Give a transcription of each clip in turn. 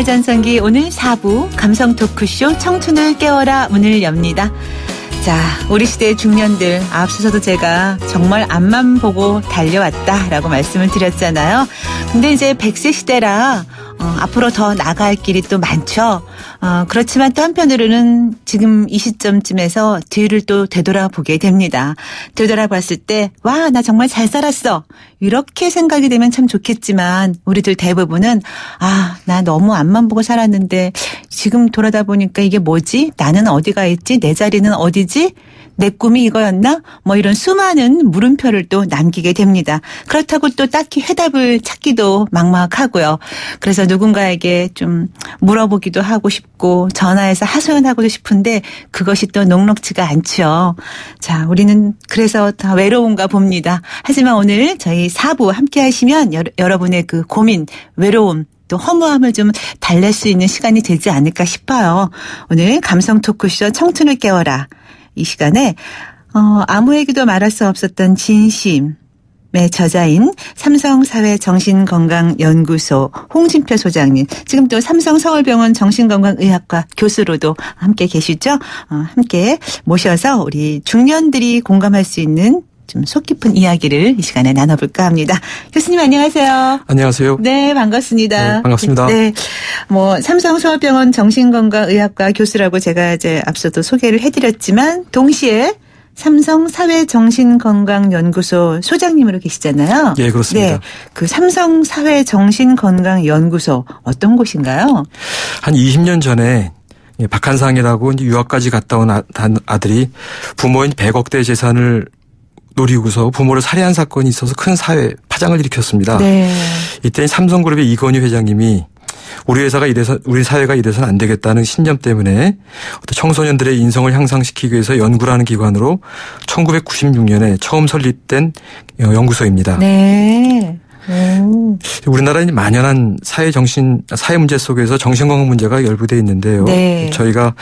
청춘의 전성기 오늘 4부 감성 토크쇼 청춘을 깨워라 문을 엽니다. 자, 우리 시대의 중년들 앞서서도 제가 정말 앞만 보고 달려왔다라고 말씀을 드렸잖아요. 근데 이제 100세 시대라 앞으로 더 나갈 길이 또 많죠. 그렇지만 또 한편으로는 지금 이 시점쯤에서 뒤를 또 되돌아보게 됩니다. 되돌아봤을 때 와, 나 정말 잘 살았어. 이렇게 생각이 되면 참 좋겠지만 우리들 대부분은 나 너무 앞만 보고 살았는데 지금 돌아다 보니까 이게 뭐지? 나는 어디가 있지? 내 자리는 어디지? 내 꿈이 이거였나? 뭐 이런 수많은 물음표를 또 남기게 됩니다. 그렇다고 또 딱히 해답을 찾기도 막막하고요. 그래서 누군가에게 좀 물어보기도 하고 싶고 전화해서 하소연하고도 싶은데 그것이 또 녹록지가 않죠. 자, 우리는 그래서 다 외로운가 봅니다. 하지만 오늘 저희 4부 함께 하시면 여러분의 그 고민, 외로움, 또 허무함을 좀 달랠 수 있는 시간이 되지 않을까 싶어요. 오늘 감성 토크쇼 청춘을 깨워라. 이 시간에 아무에게도 말할 수 없었던 진심의 저자인 삼성사회정신건강연구소 홍진표 소장님, 지금 또 삼성서울병원 정신건강의학과 교수로도 함께 계시죠. 함께 모셔서 우리 중년들이 공감할 수 있는 좀 속 깊은 이야기를 이 시간에 나눠볼까 합니다. 교수님 안녕하세요. 안녕하세요. 네, 반갑습니다. 네, 반갑습니다. 네, 삼성서울병원 정신건강의학과 교수라고 제가 이제 앞서도 소개를 해드렸지만 동시에 삼성사회정신건강연구소 소장님으로 계시잖아요. 예, 그렇습니다. 네, 그 삼성사회정신건강연구소 어떤 곳인가요? 한 20년 전에 박한상이라고 이제 유학까지 갔다 온 아들이 부모인 100억대 재산을 노리고서 부모를 살해한 사건이 있어서 큰 사회 파장을 일으켰습니다. 네. 이때 삼성그룹의 이건희 회장님이 우리 사회가 이래서는 안 되겠다는 신념 때문에 청소년들의 인성을 향상시키기 위해서 연구라는 기관으로 1996년에 처음 설립된 연구소입니다. 네. 우리나라는 만연한 사회 문제 속에서 정신건강 문제가 열부되어 있는데요. 네. 저희가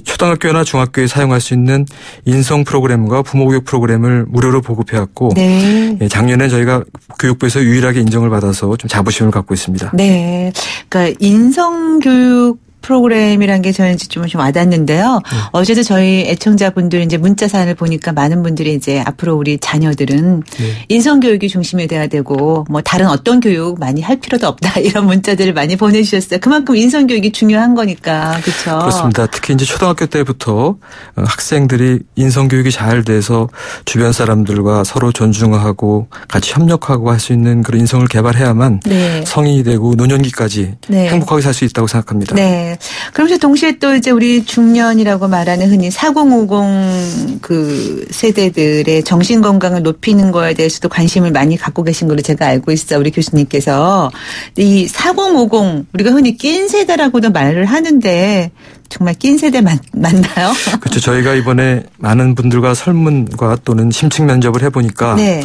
초등학교나 중학교에 사용할 수 있는 인성 프로그램과 부모교육 프로그램을 무료로 보급해왔고, 네. 작년에 저희가 교육부에서 유일하게 인정을 받아서 좀 자부심을 갖고 있습니다. 네, 그러니까 인성교육 프로그램이란 게 저는 좀 와닿는데요. 어제도 저희 애청자분들 이제 문자 사연을 보니까 많은 분들이 이제 앞으로 우리 자녀들은 인성교육이 중심이 돼야 되고 뭐 다른 어떤 교육 많이 할 필요도 없다 이런 문자들을 많이 보내주셨어요. 그만큼 인성교육이 중요한 거니까. 그렇죠. 그렇습니다. 특히 이제 초등학교 때부터 학생들이 인성교육이 잘 돼서 주변 사람들과 서로 존중하고 같이 협력하고 할 수 있는 그런 인성을 개발해야만 네. 성인이 되고 노년기까지 네. 행복하게 살 수 있다고 생각합니다. 네. 그러면서 동시에 또 이제 우리 중년이라고 말하는 흔히 4050 그 세대들의 정신 건강을 높이는 거에 대해서도 관심을 많이 갖고 계신 걸로 제가 알고 있어요. 우리 교수님께서. 이 4050 우리가 흔히 낀 세대라고도 말을 하는데 정말 낀 세대 맞나요? 그렇죠. 저희가 이번에 많은 분들과 설문과 또는 심층 면접을 해보니까 네.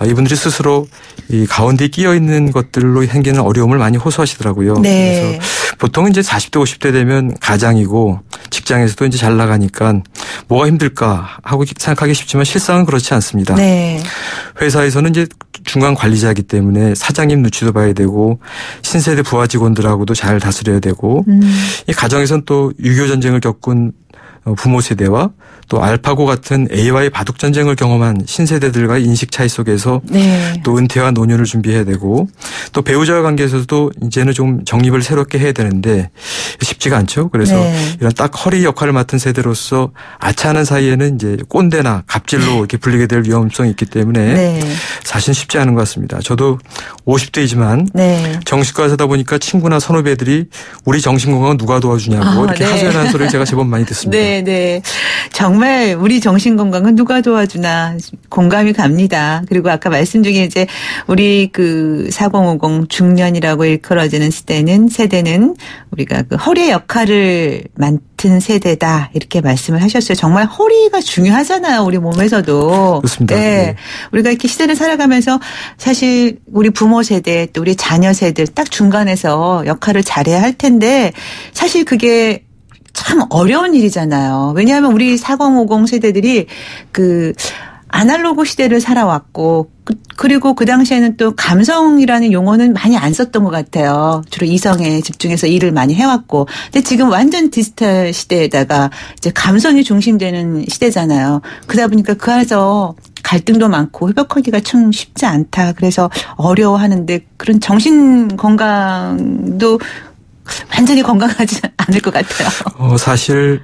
이분들이 스스로 이 가운데 끼어 있는 것들로 생기는 어려움을 많이 호소하시더라고요. 네. 그래서 보통 이제 40대 50대 되면 가장이고 직장에서도 이제 잘 나가니까 뭐가 힘들까 하고 생각하기 쉽지만 실상은 그렇지 않습니다. 네. 회사에서는 이제 중간 관리자이기 때문에 사장님 눈치도 봐야 되고 신세대 부하 직원들하고도 잘 다스려야 되고 이 가정에서는 또 6.25 전쟁을 겪은 부모 세대와 또 알파고 같은 A와의 바둑 전쟁을 경험한 신세대들과의 인식 차이 속에서 네. 또 은퇴와 노년을 준비해야 되고 또 배우자와 관계에서도 이제는 좀 정립을 새롭게 해야 되는데 쉽지가 않죠. 그래서 네. 이런 딱 허리 역할을 맡은 세대로서 아차하는 사이에는 이제 꼰대나 갑질로 이렇게 불리게 될 위험성이 있기 때문에 네. 사실 쉽지 않은 것 같습니다. 저도 50대이지만 네. 정신과에 다 보니까 친구나 선후배들이 우리 정신건강 누가 도와주냐고 이렇게 네. 하소연하는 소리를 제가 제법 많이 듣습니다. 네, 네. 정말 우리 정신건강은 누가 도와주나 공감이 갑니다. 그리고 아까 말씀 중에 이제 우리 그 4050 중년이라고 일컬어지는 세대는 우리가 그 허리의 역할을 맡은 세대다 이렇게 말씀을 하셨어요. 정말 허리가 중요하잖아요. 우리 몸에서도. 그렇습니다. 네. 네. 우리가 이렇게 시대를 살아가면서 사실 우리 부모 세대 또 우리 자녀 세대 딱 중간에서 역할을 잘해야 할 텐데 사실 그게 참 어려운 일이잖아요. 왜냐하면 우리 4050 세대들이 그 아날로그 시대를 살아왔고 그리고 그 당시에는 또 감성이라는 용어는 많이 안 썼던 것 같아요. 주로 이성에 집중해서 일을 많이 해왔고. 근데 지금 완전 디지털 시대에다가 이제 감성이 중심되는 시대잖아요. 그러다 보니까 그 안에서 갈등도 많고 회복하기가 참 쉽지 않다. 그래서 어려워하는데 그런 정신 건강도 완전히 건강하지 않을 것 같아요. 사실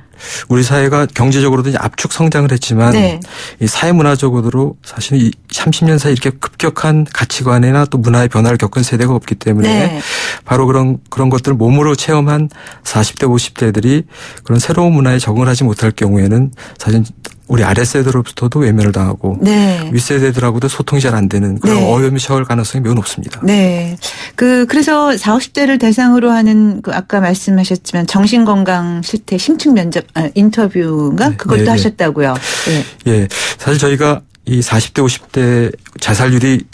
우리 사회가 경제적으로도 압축 성장을 했지만 네. 이 사회 문화적으로 사실 이 30년 사이 이렇게 급격한 가치관이나 또 문화의 변화를 겪은 세대가 없기 때문에 네. 바로 그런 것들을 몸으로 체험한 40대 50대들이 그런 새로운 문화에 적응을 하지 못할 경우에는 사실 우리 아랫세대로부터도 외면을 당하고 네. 윗세대들하고도 소통이 잘 안 되는 그런 네. 어려움이 처할 가능성이 매우 높습니다. 네. 그래서 40, 50대를 대상으로 하는 아까 말씀하셨지만 정신건강 실태 심층 면접 인터뷰인가? 네. 그것도 네. 하셨다고요. 네. 예. 사실 저희가 이 40대 50대 자살률이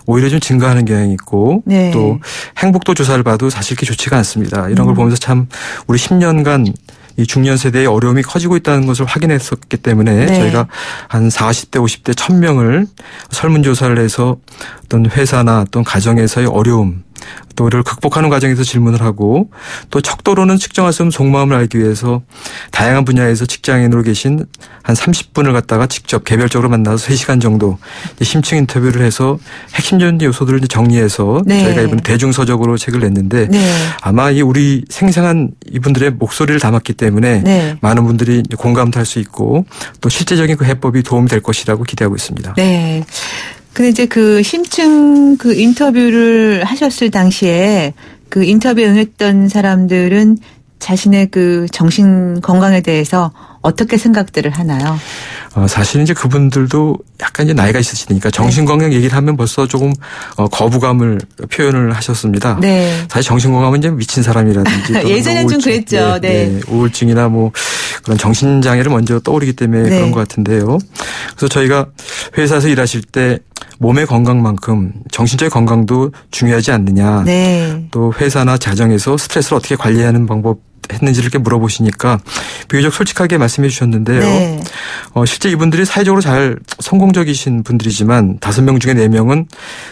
오히려 좀 증가하는 경향이 있고 네. 또 행복도 조사를 봐도 사실 그렇게 좋지가 않습니다. 이런 걸 보면서 참 우리 10년간 이 중년 세대의 어려움이 커지고 있다는 것을 확인했었기 때문에 네. 저희가 한 40대 50대 1000명을 설문조사를 해서 어떤 회사나 어떤 가정에서의 어려움 또 이를 극복하는 과정에서 질문을 하고 또 척도로는 측정할 수 없는 속마음을 알기 위해서 다양한 분야에서 직장인으로 계신 한 30분을 갖다가 직접 개별적으로 만나서 3시간 정도 심층 인터뷰를 해서 핵심적인 요소들을 정리해서 네. 저희가 이번에 대중서적으로 책을 냈는데 네. 아마 이 우리 생생한 이분들의 목소리를 담았기 때문에 네. 많은 분들이 공감도 할 수 있고 또 실제적인 그 해법이 도움이 될 것이라고 기대하고 있습니다. 네. 근데 이제 그 심층 그 인터뷰를 하셨을 당시에 그 인터뷰에 응했던 사람들은 자신의 그 정신 건강에 대해서 어떻게 생각들을 하나요? 사실 이제 그분들도 약간 이제 나이가 있으시니까 정신건강 얘기를 하면 벌써 조금 거부감을 표현을 하셨습니다. 네. 사실 정신건강은 이제 미친 사람이라든지 예전엔 좀 그랬죠. 네. 우울증이나 뭐 그런 정신장애를 먼저 떠오르기 때문에 네. 그런 것 같은데요. 그래서 저희가 회사에서 일하실 때 몸의 건강만큼 정신적인 건강도 중요하지 않느냐. 네. 또 회사나 가정에서 스트레스를 어떻게 관리하는 방법 했는지를 이렇게 물어보시니까 비교적 솔직하게 말씀해 주셨는데요. 네. 실제 이분들이 사회적으로 잘 성공적이신 분들이지만 5명 중에 4명은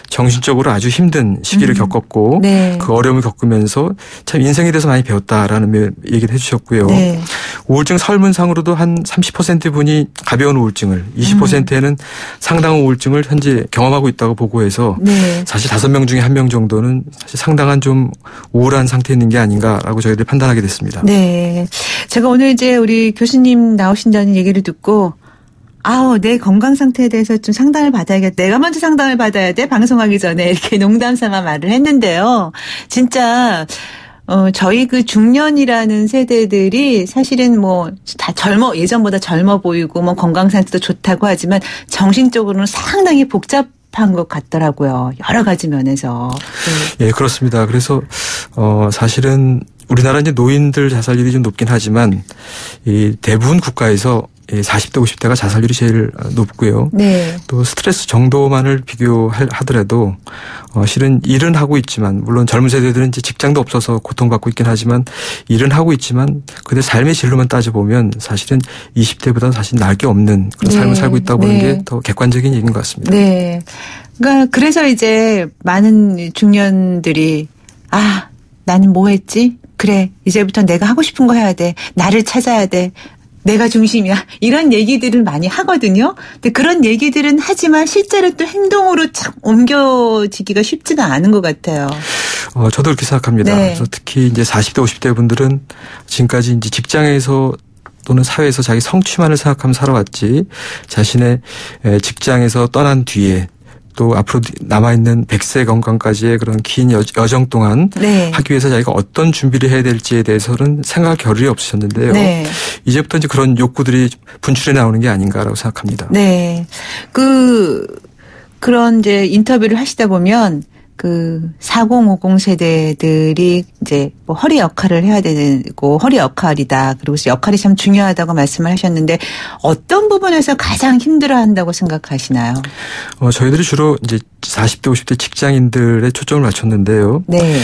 정신적으로 아주 힘든 시기를 겪었고 네. 그 어려움을 겪으면서 참 인생에 대해서 많이 배웠다라는 얘기를 해 주셨고요. 네. 우울증 설문상으로도 한 30% 분이 가벼운 우울증을 20%에는 상당한 우울증을 현재 경험하고 있다고 보고해서 네. 사실 5명 중에 1명 정도는 사실 상당한 좀 우울한 상태에 있는 게 아닌가라고 저희들이 판단하게 됐습니다. 네. 제가 오늘 이제 우리 교수님 나오신다는 얘기를 듣고 내 건강 상태에 대해서 좀 상담을 받아야겠다. 내가 먼저 상담을 받아야 돼. 방송하기 전에 이렇게 농담 삼아 말을 했는데요. 진짜 저희 그 중년이라는 세대들이 사실은 뭐 다 예전보다 젊어 보이고 뭐 건강 상태도 좋다고 하지만 정신적으로는 상당히 복잡한 것 같더라고요. 여러 가지 면에서. 네. 예, 그렇습니다. 그래서 사실은 우리나라 이제 노인들 자살률이 좀 높긴 하지만 이 대부분 국가에서 40대 50대가 자살률이 제일 높고요. 네. 또 스트레스 정도만을 비교하더라도 실은 일은 하고 있지만 물론 젊은 세대들은 이제 직장도 없어서 고통받고 있긴 하지만 일은 하고 있지만 그들 삶의 진로만 따져보면 사실은 20대보다 사실 나을 게 없는 그런 삶을 살고 있다고 보는 게 더 객관적인 얘기인 것 같습니다. 네. 그러니까 그래서 이제 많은 중년들이 나는 뭐 했지? 그래, 이제부터 내가 하고 싶은 거 해야 돼. 나를 찾아야 돼. 내가 중심이야. 이런 얘기들을 많이 하거든요. 근데 그런 얘기들은 하지만 실제로 또 행동으로 참 옮겨지기가 쉽지가 않은 것 같아요. 저도 그렇게 생각합니다. 네. 그래서 특히 이제 40대, 50대 분들은 지금까지 이제 직장에서 또는 사회에서 자기 성취만을 생각하며 살아왔지 자신의 직장에서 떠난 뒤에 또 앞으로 남아있는 100세 건강까지의 그런 긴 여정 동안 네. 하기 위해서 자기가 어떤 준비를 해야 될지에 대해서는 생각할 겨를이 없으셨는데요. 네. 이제부터 이제 그런 욕구들이 분출해 나오는 게 아닌가라고 생각합니다. 네. 그런 이제 인터뷰를 하시다 보면 4050 세대들이 이제 뭐 허리 역할을 해야 되고 허리 역할이다. 그리고 역할이 참 중요하다고 말씀을 하셨는데 어떤 부분에서 가장 힘들어한다고 생각하시나요? 저희들이 주로 이제 40대 50대 직장인들의 초점을 맞췄는데요. 네.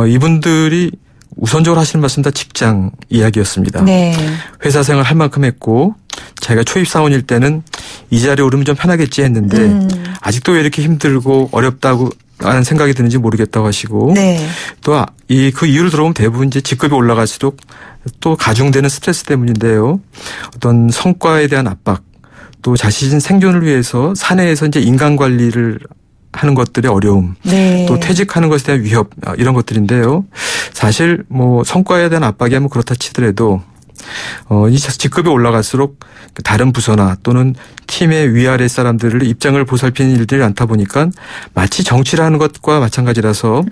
이분들이 우선적으로 하시는 말씀 다 직장 이야기였습니다. 네. 회사 생활 할 만큼 했고 자기가 초입사원일 때는 이 자리에 오르면 좀 편하겠지 했는데 아직도 왜 이렇게 힘들고 어렵다고 하는 생각이 드는지 모르겠다고 하시고 네. 또 그 이유를 들어보면 대부분 이제 직급이 올라갈수록 또 가중되는 스트레스 때문인데요. 어떤 성과에 대한 압박 또 자신 생존을 위해서 사내에서 이제 인간 관리를 하는 것들의 어려움, 네. 또 퇴직하는 것에 대한 위협 이런 것들인데요. 사실 뭐 성과에 대한 압박이 하면 그렇다 치더라도 이 직급이 올라갈수록 다른 부서나 또는 팀의 위아래 사람들을 입장을 보살피는 일들이 많다 보니까 마치 정치를 하는 것과 마찬가지라서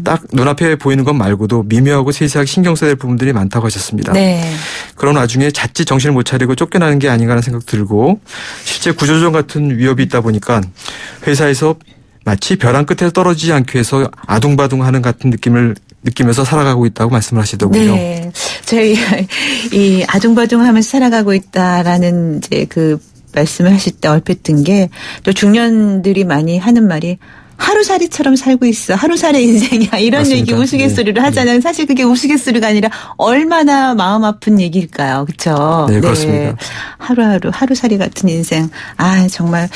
딱 눈앞에 보이는 것 말고도 미묘하고 세세하게 신경 써야 될 부분들이 많다고 하셨습니다. 네. 그런 와중에 자칫 정신을 못 차리고 쫓겨나는 게 아닌가 하는 생각 들고 실제 구조조정 같은 위협이 있다 보니까 회사에서 마치 벼랑 끝에서 떨어지지 않기 위해서 아둥바둥하는 같은 느낌을 느끼면서 살아가고 있다고 말씀을 하시더군요. 네. 저희 이 아둥바둥하면서 살아가고 있다라는 이제 그 말씀을 하실 때 얼핏 든 게 또 중년들이 많이 하는 말이 하루살이처럼 살고 있어. 하루살이 인생이야. 이런 맞습니다. 얘기 우스갯소리를 하잖아요. 사실 그게 우스갯소리가 아니라 얼마나 마음 아픈 얘기일까요. 그렇죠? 네, 그렇습니다. 네. 하루살이 같은 인생. 아, 정말.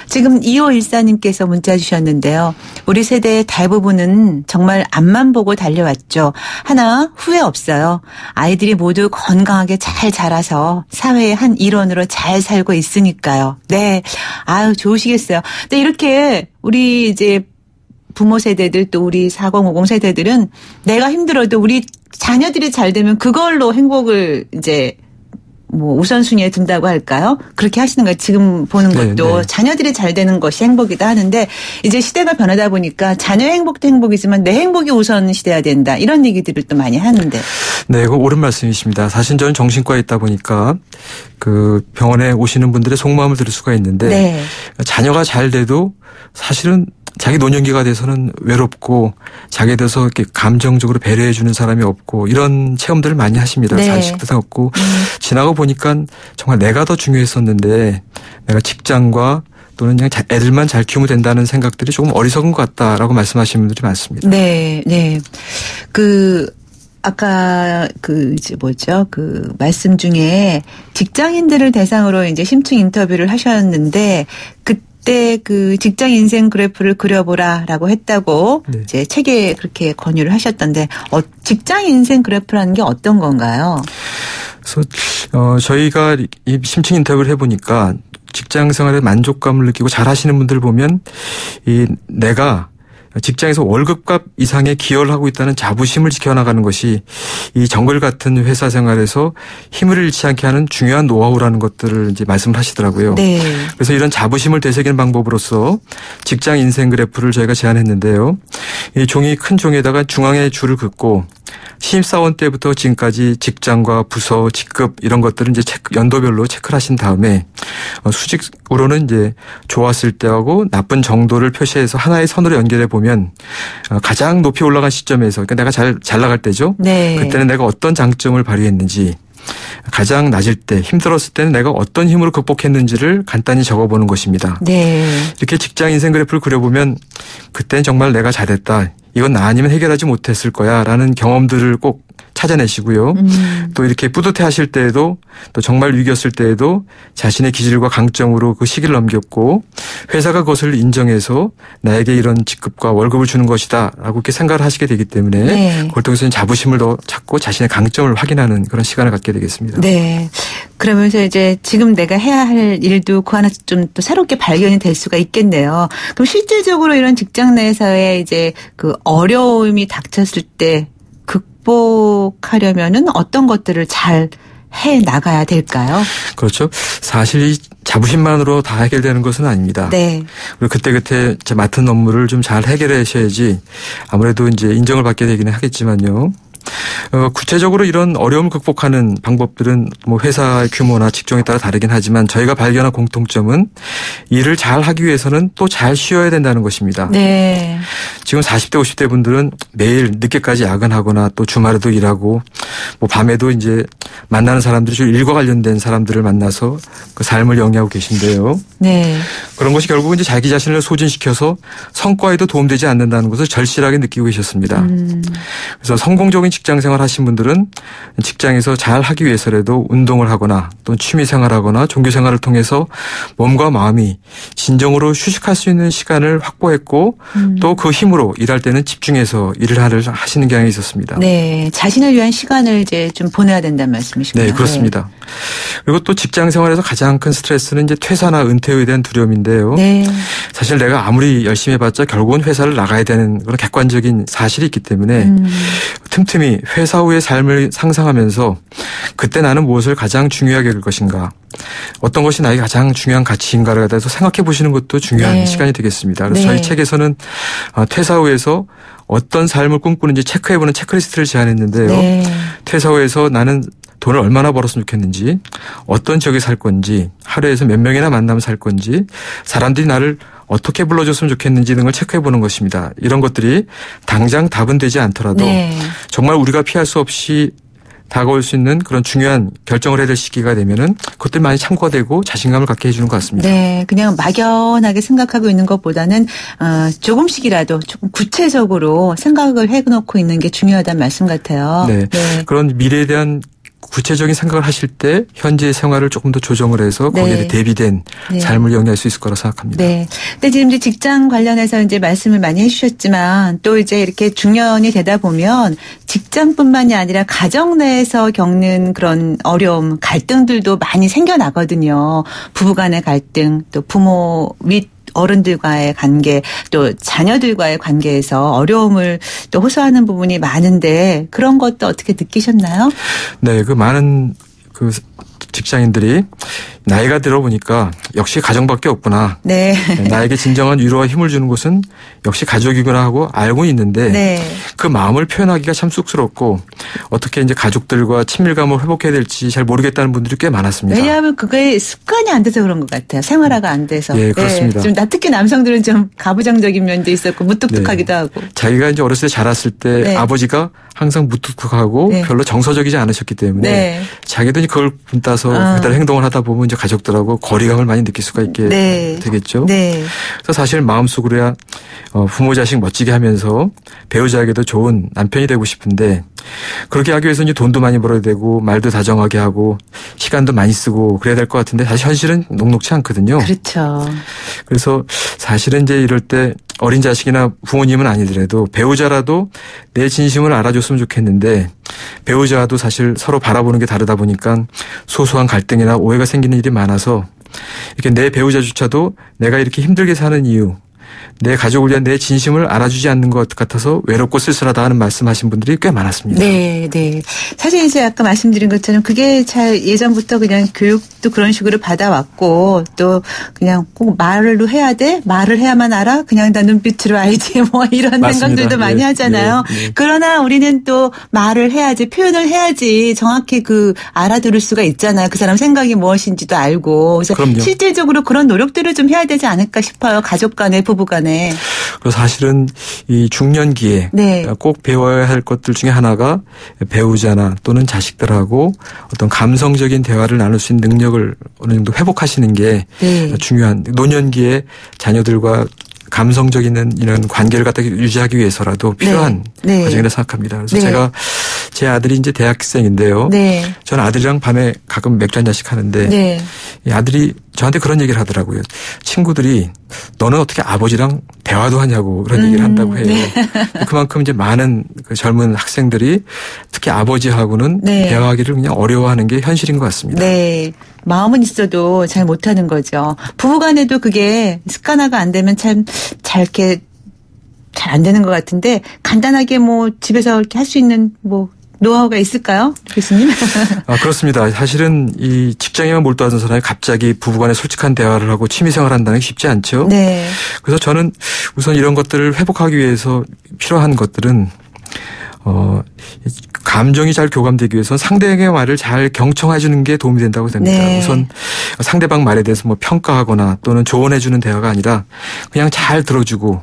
지금 2514님께서 문자 주셨는데요. 우리 세대의 대부분은 정말 앞만 보고 달려왔죠. 하나 후회 없어요. 아이들이 모두 건강하게 잘 자라서 사회의 한 일원으로 잘 살고 있으니까요. 네. 아유, 좋으시겠어요. 근데 이렇게 우리 이제 부모 세대들 또 우리 4050 세대들은 내가 힘들어도 우리 자녀들이 잘 되면 그걸로 행복을 이제 뭐 우선순위에 둔다고 할까요? 그렇게 하시는 거예요. 지금 보는 것도 네. 자녀들이 잘 되는 것이 행복이다 하는데 이제 시대가 변하다 보니까 자녀의 행복도 행복이지만 내 행복이 우선시돼야 된다. 이런 얘기들을 또 많이 하는데. 네, 그거 옳은 말씀이십니다. 사실 저는 정신과에 있다 보니까 그 병원에 오시는 분들의 속마음을 들을 수가 있는데 네. 자녀가 잘 돼도 사실은 자기 노년기가 돼서는 외롭고 자기에 대해서 이렇게 감정적으로 배려해 주는 사람이 없고 이런 체험들을 많이 하십니다. 네. 자식도 없고 지나고 보니까 정말 내가 더 중요했었는데 내가 직장과 또는 그냥 애들만 잘 키우면 된다는 생각들이 조금 어리석은 것 같다라고 말씀하시는 분들이 많습니다. 네, 네. 아까 이제 말씀 중에 직장인들을 대상으로 이제 심층 인터뷰를 하셨는데 그때 그 직장 인생 그래프를 그려보라라고 했다고 네. 이제 책에 그렇게 권유를 하셨던데 직장 인생 그래프라는 게 어떤 건가요? 그래서 저희가 이 심층 인터뷰를 해보니까 직장 생활에 만족감을 느끼고 잘하시는 분들 보면 이 내가 직장에서 월급값 이상의 기여를 하고 있다는 자부심을 지켜나가는 것이 이 정글 같은 회사 생활에서 힘을 잃지 않게 하는 중요한 노하우라는 것들을 이제 말씀을 하시더라고요. 네. 그래서 이런 자부심을 되새기는 방법으로서 직장 인생 그래프를 저희가 제안했는데요. 이 큰 종이에다가 중앙에 줄을 긋고 신입사원 때부터 지금까지 직장과 부서, 직급 이런 것들을 이제 연도별로 체크를 하신 다음에 수직으로는 이제 좋았을 때하고 나쁜 정도를 표시해서 하나의 선으로 연결해 보면 가장 높이 올라간 시점에서 그러니까 내가 잘 나갈 때죠. 네. 그때는 내가 어떤 장점을 발휘했는지 가장 낮을 때 힘들었을 때는 내가 어떤 힘으로 극복했는지를 간단히 적어보는 것입니다. 네. 이렇게 직장 인생 그래프를 그려보면 그때는 정말 내가 잘했다. 이건 나 아니면 해결하지 못했을 거야 라는 경험들을 꼭 찾아내시고요. 또 이렇게 뿌듯해하실 때에도 또 정말 위기였을 때에도 자신의 기질과 강점으로 그 시기를 넘겼고 회사가 그것을 인정해서 나에게 이런 직급과 월급을 주는 것이다 라고 이렇게 생각을 하시게 되기 때문에 네. 그걸 통해서 자부심을 더 찾고 자신의 강점을 확인하는 그런 시간을 갖게 되겠습니다. 네. 그러면서 이제 지금 내가 해야 할 일도 그 하나 좀 또 새롭게 발견이 될 수가 있겠네요. 그럼 실질적으로 이런 직장 내에서의 이제 그 어려움이 닥쳤을 때 극복하려면은 어떤 것들을 잘 해 나가야 될까요? 그렇죠. 사실 이 자부심만으로 다 해결되는 것은 아닙니다. 네. 그리고 그때그때 맡은 업무를 좀 잘 해결해 하셔야지 아무래도 이제 인정을 받게 되기는 하겠지만요. 구체적으로 이런 어려움을 극복하는 방법들은 뭐 회사의 규모나 직종에 따라 다르긴 하지만 저희가 발견한 공통점은 일을 잘 하기 위해서는 또 잘 쉬어야 된다는 것입니다. 네. 지금 40대 50대 분들은 매일 늦게까지 야근하거나 또 주말에도 일하고 뭐 밤에도 이제 만나는 사람들이 좀 일과 관련된 사람들을 만나서 그 삶을 영위하고 계신데요. 네. 그런 것이 결국은 이제 자기 자신을 소진시켜서 성과에도 도움되지 않는다는 것을 절실하게 느끼고 계셨습니다. 그래서 성공적인 직장 생활 하신 분들은 직장에서 잘 하기 위해서라도 운동을 하거나 또 취미 생활하거나 종교 생활을 통해서 몸과 마음이 진정으로 휴식할 수 있는 시간을 확보했고 또 그 힘으로 일할 때는 집중해서 일을 하시는 경향이 있었습니다. 네, 자신을 위한 시간을 이제 좀 보내야 된다는 말씀이시군요. 네, 그렇습니다. 네. 그리고 또 직장 생활에서 가장 큰 스트레스는 이제 퇴사나 은퇴에 대한 두려움인데요. 네. 사실 내가 아무리 열심히 해봤자 결국은 회사를 나가야 되는 그런 객관적인 사실이 있기 때문에 틈틈이 회사 후의 삶을 상상하면서 그때 나는 무엇을 가장 중요하게 여길 것인가, 어떤 것이 나에게 가장 중요한 가치인가를 대해서 생각해 보시는 것도 중요한 네. 시간이 되겠습니다. 그래서 네. 저희 책에서는 퇴사 후에서 어떤 삶을 꿈꾸는지 체크해보는 체크리스트를 제안했는데요. 네. 퇴사 후에서 나는 돈을 얼마나 벌었으면 좋겠는지, 어떤 지역에 살 건지, 하루에서 몇 명이나 만나면 살 건지, 사람들이 나를 어떻게 불러줬으면 좋겠는지 등을 체크해보는 것입니다. 이런 것들이 당장 답은 되지 않더라도 네. 정말 우리가 피할 수 없이 다가올 수 있는 그런 중요한 결정을 해야 될 시기가 되면은 그것들 많이 참고가 되고 자신감을 갖게 해주는 것 같습니다. 네, 그냥 막연하게 생각하고 있는 것보다는 조금씩이라도 조금 구체적으로 생각을 해놓고 있는 게 중요하다는 말씀 같아요. 네, 네. 그런 미래에 대한 구체적인 생각을 하실 때 현재의 생활을 조금 더 조정을 해서 네. 거기에 대비된 네. 삶을 영위할 수 있을 거라 생각합니다. 네. 근데 지금 이제 직장 관련해서 이제 말씀을 많이 해주셨지만 또 이제 이렇게 중년이 되다 보면 직장뿐만이 아니라 가정 내에서 겪는 그런 어려움, 갈등들도 많이 생겨나거든요. 부부간의 갈등, 또 부모 및 어른들과의 관계, 또 자녀들과의 관계에서 어려움을 또 호소하는 부분이 많은데 그런 것도 어떻게 느끼셨나요? 네, 그 많은 그 직장인들이 나이가 들어보니까 역시 가정밖에 없구나. 네. 나에게 진정한 위로와 힘을 주는 곳은 역시 가족이구나 하고 알고 있는데 네. 그 마음을 표현하기가 참 쑥스럽고 어떻게 이제 가족들과 친밀감을 회복해야 될지 잘 모르겠다는 분들이 꽤 많았습니다. 왜냐하면 그게 습관이 안 돼서 그런 것 같아요. 생활화가 안 돼서. 예, 그렇습니다. 네. 좀 특히 남성들은 좀 가부장적인 면도 있었고 무뚝뚝하기도 네. 하고. 자기가 이제 어렸을 때 자랐을 때 네. 아버지가 항상 무뚝뚝하고 네. 별로 정서적이지 않으셨기 때문에 네. 자기도 그걸 따서 그대로 행동을 하다 보면 이제 가족들하고 거리감을 많이 느낄 수가 있게 네. 되겠죠. 네. 그래서 사실 마음속으로야 부모 자식 멋지게 하면서 배우자에게도 좋은 남편이 되고 싶은데 그렇게 하기 위해서 이제 돈도 많이 벌어야 되고 말도 다정하게 하고 시간도 많이 쓰고 그래야 될 것 같은데 사실 현실은 녹록치 않거든요. 그렇죠. 그래서 사실은 이제 이럴 때 어린 자식이나 부모님은 아니더라도 배우자라도 내 진심을 알아줬으면 좋겠는데 배우자도 사실 서로 바라보는 게 다르다 보니까 소소한 갈등이나 오해가 생기는 일이 많아서 이렇게 내 배우자조차도 내가 이렇게 힘들게 사는 이유, 내 가족을 위한 내 진심을 알아주지 않는 것 같아서 외롭고 쓸쓸하다 하는 말씀하신 분들이 꽤 많았습니다. 네, 네. 사실 이제 아까 말씀드린 것처럼 그게 잘 예전부터 그냥 교육도 그런 식으로 받아왔고 또 그냥 꼭 말로 해야 돼? 말을 해야만 알아? 그냥 다 눈빛으로 알지 뭐 이런 맞습니다. 생각들도 많이 하잖아요. 네, 네. 그러나 우리는 또 말을 해야지, 표현을 해야지 정확히 그 알아들을 수가 있잖아요. 그 사람 생각이 무엇인지도 알고. 그래서 그럼요. 실질적으로 그런 노력들을 좀 해야 되지 않을까 싶어요. 가족 간에, 부부 간에. 그래서 사실은 이 중년기에 네. 꼭 배워야 할 것들 중에 하나가 배우자나 또는 자식들하고 어떤 감성적인 대화를 나눌 수 있는 능력을 어느 정도 회복하시는 게 네. 중요한 노년기에 자녀들과 감성적인 이런 관계를 갖다 유지하기 위해서라도 필요한 네. 과정이라 생각합니다. 그래서 네. 제가 제 아들이 이제 대학생인데요. 네. 저는 아들이랑 밤에 가끔 맥주 한 잔씩 하는데 네. 이 아들이 저한테 그런 얘기를 하더라고요. 친구들이 너는 어떻게 아버지랑 대화도 하냐고 그런 얘기를 한다고 해요. 네. 그만큼 이제 많은 그 젊은 학생들이 특히 아버지하고는 네. 대화하기를 그냥 어려워하는 게 현실인 것 같습니다. 네. 마음은 있어도 잘 못하는 거죠. 부부간에도 그게 습관화가 안 되면 참 잘 이렇게 잘 안 되는 것 같은데 간단하게 뭐 집에서 이렇게 할 수 있는 뭐 노하우가 있을까요, 교수님? 그렇습니다. 사실은 이 직장에만 몰두하던 사람이 갑자기 부부간에 솔직한 대화를 하고 취미생활을 한다는 게 쉽지 않죠. 네. 그래서 저는 우선 이런 것들을 회복하기 위해서 필요한 것들은 감정이 잘 교감되기 위해서는 상대의 말을 잘 경청해 주는 게 도움이 된다고 생각합니다. 네. 우선 상대방 말에 대해서 뭐 평가하거나 또는 조언해 주는 대화가 아니라 그냥 잘 들어주고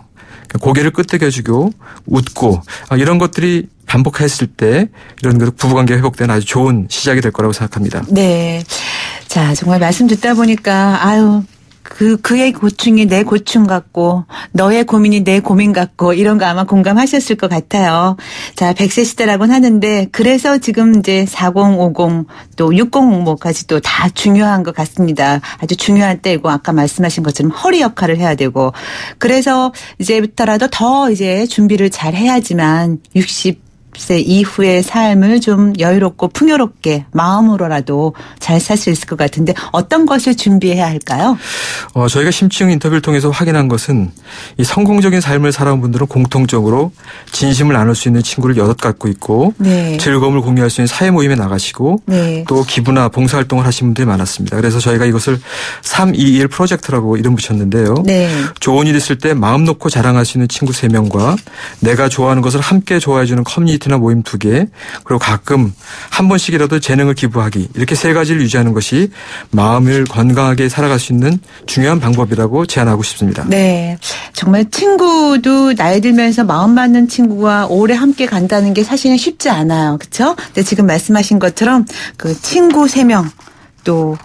고개를 끄덕여주고 웃고 이런 것들이 반복했을 때 이런 부부관계가 회복되는 아주 좋은 시작이 될 거라고 생각합니다. 네. 자, 정말 말씀 듣다 보니까 그의 고충이 내 고충 같고 너의 고민이 내 고민 같고 이런 거 아마 공감하셨을 것 같아요. 자, 100세 시대라고는 하는데 그래서 지금 이제 4050 또 6065까지 또 다 중요한 것 같습니다. 아주 중요한 때이고 아까 말씀하신 것처럼 허리 역할을 해야 되고 그래서 이제부터라도 더 이제 준비를 잘 해야지만 60세 이후의 삶을 좀 여유롭고 풍요롭게 마음으로라도 잘 살 수 있을 것 같은데 어떤 것을 준비해야 할까요? 저희가 심층 인터뷰를 통해서 확인한 것은 이 성공적인 삶을 살아온 분들은 공통적으로 진심을 나눌 수 있는 친구를 여럿 갖고 있고 네. 즐거움을 공유할 수 있는 사회 모임에 나가시고 네. 또 기부나 봉사활동을 하신 분들이 많았습니다. 그래서 저희가 이것을 321 프로젝트라고 이름 붙였는데요. 네. 좋은 일 있을 때 마음 놓고 자랑할 수 있는 친구 3명과 내가 좋아하는 것을 함께 좋아해주는 커뮤니티나 모임 2개 그리고 가끔 한 번씩이라도 재능을 기부하기 이렇게 3가지를 유지하는 것이 마음을 건강하게 살아갈 수 있는 중요한 방법이라고 제안하고 싶습니다. 네, 정말 친구도 나이 들면서 마음 맞는 친구와 오래 함께 간다는 게 사실은 쉽지 않아요. 그렇죠? 근데 지금 말씀하신 것처럼 그 친구 3명 또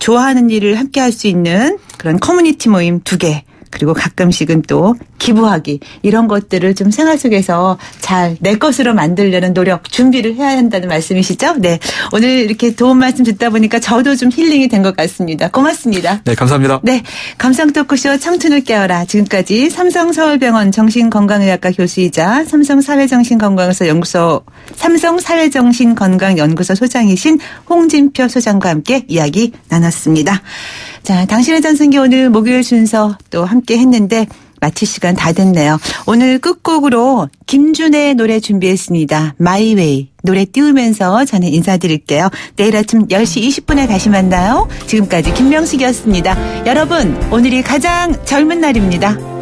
좋아하는 일을 함께 할 수 있는 그런 커뮤니티 모임 2개 그리고 가끔씩은 또 기부하기 이런 것들을 좀 생활 속에서 잘 내 것으로 만들려는 노력 준비를 해야 한다는 말씀이시죠? 네, 오늘 이렇게 도움 말씀 듣다 보니까 저도 좀 힐링이 된 것 같습니다. 고맙습니다. 네, 감사합니다. 네, 감성 토크쇼 청춘을 깨워라. 지금까지 삼성서울병원 정신건강의학과 교수이자 삼성사회정신건강연구소 소장이신 홍진표 소장과 함께 이야기 나눴습니다. 자, 당신의 전승기 오늘 목요일 순서 또 함께 했는데 마칠 시간 다 됐네요. 오늘 끝곡으로 김준의 노래 준비했습니다. My Way 노래 띄우면서 저는 인사드릴게요. 내일 아침 10시 20분에 다시 만나요. 지금까지 김명숙이었습니다. 여러분 오늘이 가장 젊은 날입니다.